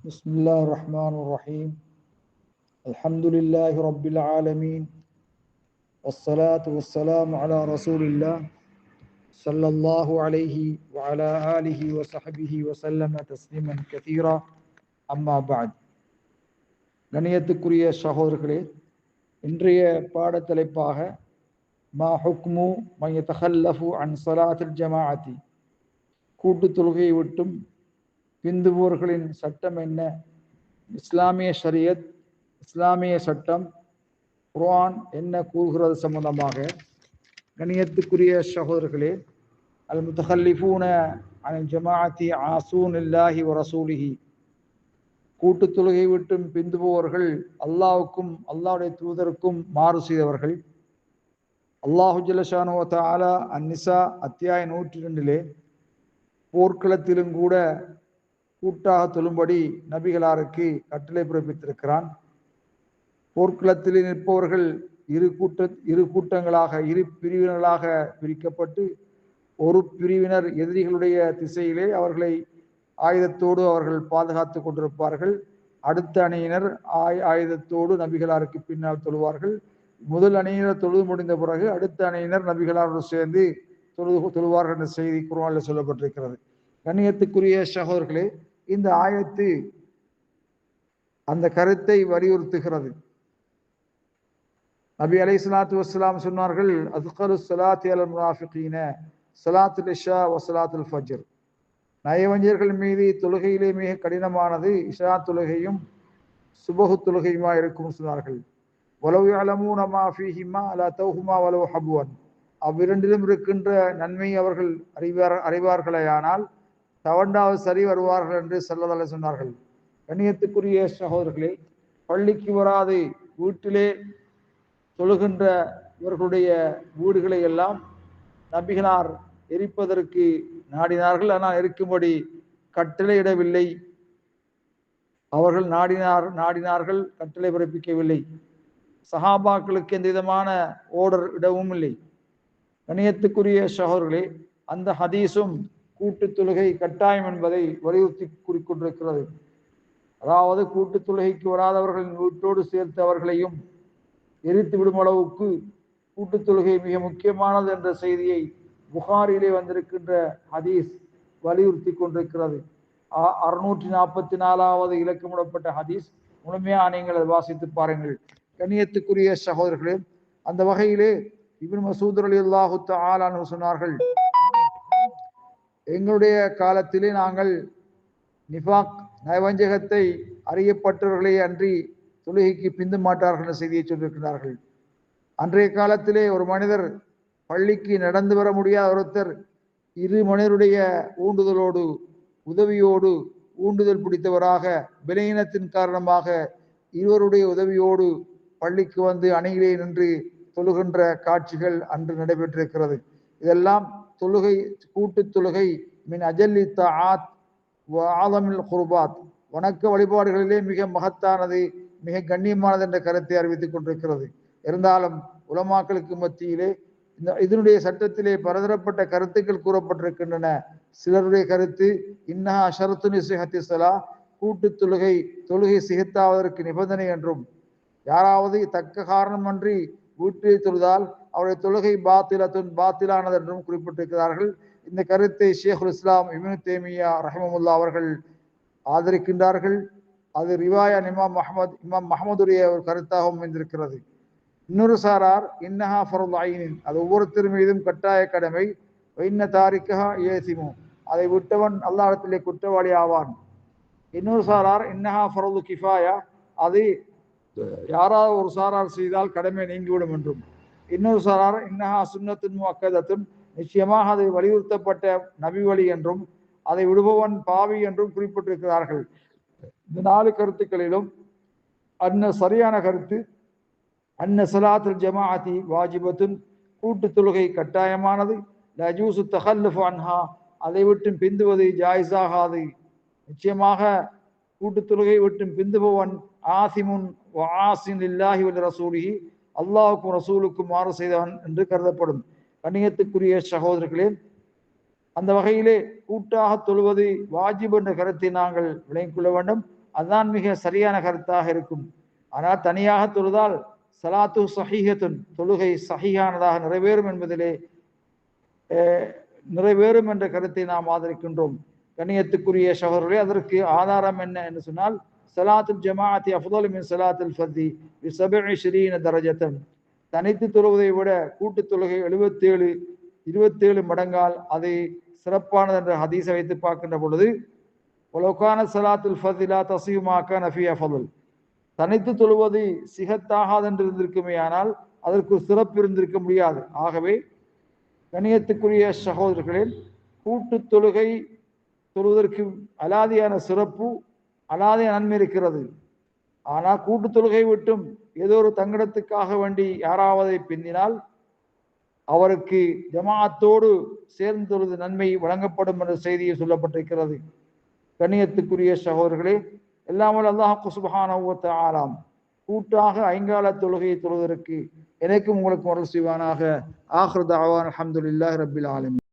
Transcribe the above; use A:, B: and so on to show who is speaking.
A: بسم الله الرحمن الرحيم الحمد لله رب العالمين والصلاة والسلام على رسول الله صلى الله عليه وعلى آله وصحبه وسلم تسليما كثيرا أما بعد கணியத்துக்குரிய சகோதரர்களே, இன்றைய பாடத்தலைப்பாக மா ஹுக்மு மன் யதஹல்லஃபு அன் ஸலாத்தில் ஜமாஅத்தி, கூட்டு தொழுகையை விட்டும் பிந்துவோர்களின் சட்டம் என்ன, இஸ்லாமிய ஷரியத், இஸ்லாமிய சட்டம், குர்ஆன் என்ன கூறுகிறது சம்பந்தமாக கணியத்துக்குரிய சகோதரர்களே, அல் முத்தஹல்லிஃபூன அன் ஜமாஅத்தி ஆசூன் இல்லாஹி வ ரசூலிஹி, கூட்டு தொழுகை விட்டும் பிந்துபவர்கள் அல்லாஹ்வுக்கும் அல்லாஹ்வுடைய தூதருக்கும் மாறு செய்தவர்கள். அல்லாஹு ஜல்லஷானு வ தஆலா அந்நிசா அத்தியாயம் 102 போர்க்களத்திலும் கூட கூட்டாக தொழும்படி நபிகளாருக்கு கட்டளை பிறப்பித்திருக்கிறான். போர்க்களத்தில் நிற்பவர்கள் இரு கூட்டங்களாக, இரு பிரிவினர்களாக பிரிக்கப்பட்டு, ஒரு பிரிவினர் எதிரிகளுடைய திசையிலே அவர்களை ஆயுதத்தோடு அவர்கள் பாதுகாத்து கொண்டிருப்பார்கள். அடுத்த அணியினர் ஆயுதத்தோடு நபிகளாருக்கு பின்னால் தொழுவார்கள். முதல் அணியினர் தொழுது முடிந்த பிறகு அடுத்த அணியினர் நபிகளாரோடு சேர்ந்து தொழுவார்கள் என்ற செய்தி குர்ஆனில் சொல்லப்பட்டிருக்கிறது. கண்ணியத்துக்குரிய சகோதரர்களே, இந்த ஆயத்து அந்த கருத்தை வலியுறுத்துகிறது. நபி அலைஹிஸ்ஸலாத்து வஸ்ஸலாம் சொன்னார்கள், அத்கலு ஸலாத்தி அலல் முனாஃபிகீன ஸலாத்துல் இஷா வ ஸலாத்துல் ஃபஜ்ர், நயவஞ்சர்கள் மீது தொழுகையிலே மிக கடினமானது இஷா தொழுகையும் சுபஹு தொழுகையுமா இருக்கும் சொன்னார்கள். வலவ் யஅலமூன மா ஃபீஹிமா லா தௌஹுமா வலவ் ஹப்வன், அவ்விரண்டிலும் இருக்கின்ற நன்மை அவர்கள் அறிவார்களேயானால் தவண்டாவது சரி வருவார்கள் என்று ஸல்லல்லாஹு அலைஹி சொன்னார்கள். கண்ணியத்துக்குரிய சகோதரர்களே, பள்ளிக்கு வராது வீட்டிலே தொழுகின்ற இவர்களுடைய வீடுகளை எல்லாம் நபிகளார் எரிப்பதற்கு நாடினார்கள். ஆனால் எரிக்கும்படி கட்டளையிடவில்லை. அவர்கள் நாடினார்கள், கட்டளை பிறப்பிக்கவில்லை. சஹாபாக்களுக்கு எந்த விதமான ஓர்டர் இடவும் இல்லை. கணியத்துக்குரிய சகோதரர்களே, அந்த ஹதீஸும் கூட்டு தொழுகை கட்டாயம் என்பதை வலியுறுத்தி கூறிக்கொண்டிருக்கிறது. அதாவது கூட்டு தொழுகைக்கு வராதவர்களின் வீட்டோடு சேர்த்து அவர்களையும் எரித்து விடும் அளவுக்கு கூட்டு தொழுகை மிக முக்கியமானது என்ற செய்தியை புகாரிலே வந்திருக்கின்ற ஹதீஸ் வலியுறுத்தி கொண்டிருக்கிறது. 644வது இலக்கமிடப்பட்ட ஹதீஸ். முழுமையா நீங்கள் அதை வாசித்து பாருங்கள். கண்ணியத்துக்குரிய சகோதரர்களே, அந்த வகையிலே இப்னு மஸ்ஊத் ரலியல்லாஹு தஆலா அன்ஹு சொன்னார்கள், எங்களுடைய காலத்திலே நாங்கள் நிஃபாக் நயவஞ்சகத்தை அறியப்பட்டவர்களே அன்றி தொழுகைக்கு பிந்து மாட்டார்கள் என்ற செய்தியை சொல்லியிருக்கிறார்கள். அன்றைய காலத்திலே ஒரு மனிதர் பள்ளிக்கு நடந்து வர முடியாத ஒருத்தர் இரு மனிதருடைய ஊண்டுதலோடு உதவியோடு ஊண்டுதல் பிடித்தவராக பலவீனத்தின் காரணமாக இருவருடைய உதவியோடு பள்ளிக்கு வந்து அணியிலே நின்று தொழுகின்ற காட்சிகள் அன்று நடைபெற்றிருக்கிறது. இதெல்லாம் தொழுகை, கூட்டு தொழுகை மின் அஜல்லி தஆத் வ ஆலமில் குர்பாத், வணக்க வழிபாடுகளிலே மிக மகத்தானது, மிக கண்ணியமானது என்ற கருத்தை அறிவித்துக் கொண்டிருக்கிறது. இருந்தாலும் உலமாக்களுக்கு மத்தியிலே இதனுடைய சட்டத்திலே பலதரப்பட்ட கருத்துக்கள் கூறப்பட்டிருக்கின்றன. சிலருடைய கருத்து இன்னஹா ஷரத்துன் லிஸிஹத்தி ஸலா, கூட்டு தொழுகை சிஹத்தாவதற்கு நிபந்தனை என்றும், யாராவது தக்க காரணமன்றி வீட்டில் தொழுதால் அவருடைய தொழுகை பாத்திலானது என்றும் குறிப்பிட்டிருக்கிறார்கள். இந்த கருத்தை ஷேகுல் இஸ்லாம் இப்னு தைமியா ரஹிமஹுல்லாஹ் அவர்கள் ஆதரிக்கின்றார்கள். அது ரிவாயா இமாம் மஹ்மதுடைய ஒரு கருத்தாகவும் அமைந்திருக்கிறது. இன்னொரு சாரார் இன்னஹா ஃபர்து ஐனின், அது ஒவ்வொருத்தர் மீதும் கட்டாய கடமை, வைன்ன தாரிக்கஹா ஏசிமு, அதை விட்டவன் அல்லாஹ்விடத்திலே குற்றவாளி ஆவான். இன்னொரு சாரார் இன்னஹா ஃபர்து கிஃபாயா, அது யாராவது ஒரு சாரார் செய்தால் கடமை நீங்கிவிடும் என்றும். இன்னொரு சாரார் இன்னஹா சுன்னத்துன் முஅக்கதத்துன், நிச்சயமாக அதை வலியுறுத்தப்பட்ட நபி வழி என்றும் அதை விடுபவன் பாவி என்றும் குறிப்பிட்டிருக்கிறார்கள். இந்த 4 கருத்துக்களிலும் சரியான கருத்து அன்ன ஸலாத்துல் ஜமாஅத்தி வாஜிபத்துன், கூட்டு தொழுகை கட்டாயமானது, லா யஜூஸு தஹல்லுஃபு அன்ஹா, அதை விட்டு பிந்துவது ஜாயிஸாகாது. நிச்சயமாக கூட்டு தொழுகை விட்டு பிந்துபவன் ஆசிமுன் வ ஆசின் லில்லாஹி வ ரசூலிஹி, அல்லாஹ்வுக்கும் ரசூலுக்கும் மாறு செய்தவன் என்று கருதப்படும். கண்ணியத்துக்குரிய சகோதரர்களே, அந்த வகையிலே கூட்டாக தொழுவது வாஜிப் என்ற கருத்தை நாங்கள் விளங்கிக் கொள்ள வேண்டும். அதுதான் மிக சரியான கருத்தாக இருக்கும். ஆனால் தனியாக தொழுதால் சலாத்து சஹீஹத்துன், தொழுகை சஹீஹானதாக நிறைவேறும் என்பதிலே நிறைவேறும் என்ற கருத்தை நாம் ஆதரிக்கின்றோம். கண்ணியத்துக்குரிய சகோதரர்களே, அதற்கு ஆதாரம் என்ன என்று சொன்னால், சலாத்துல் ஜமாஅத்தி அஃதலு மின் சலாத்துல் ஃபர்தி பி 27 தரஜத்தன், தனித்து தொழுவதை விட கூட்டு தொழுகை 27 மடங்கால் அதை சிறப்பானது என்ற ஹதீஸை வைத்து பார்க்கின்ற பொழுது, ஒலோகான சலாத்துல் ஃபர்தி லா தஸீஹு மா கான ஃபீ அஃதல், தனித்து தொழுவது சிகத்தாகாது என்று இருந்திருக்குமே, ஆனால் அதற்கு சிறப்பு இருந்திருக்க முடியாது. ஆகவே கண்ணியத்துக்குரிய சகோதரர்களே, கூட்டு தொழுகை தொழுவதற்கு அலாதியான சிறப்பு, அலாதிய நன்மை இருக்கிறது. ஆனால் கூட்டு தொழுகை விட்டும் ஏதோ ஒரு தங்கடத்துக்காக வேண்டி யாராவதை பிந்தினால் அவருக்கு ஜமாஅத்தோடு சேர்ந்து தொழுது நன்மை வழங்கப்படும் என்ற செய்தியை சொல்லப்பட்டிருக்கிறது. கண்ணியத்துக்குரிய சகோதரர்களே, எல்லாமல் அல்லாஹ் சுப்ஹானஹு வ தஆலா கூட்டாக ஐங்கால தொழுகையை தொழுவதற்கு எனக்கும் உங்களுக்கும் அருள் செய்வானாக. ஆகிரு தஅவானா அல்ஹம்துலில்லாஹி ரப்பில் ஆலமீன்.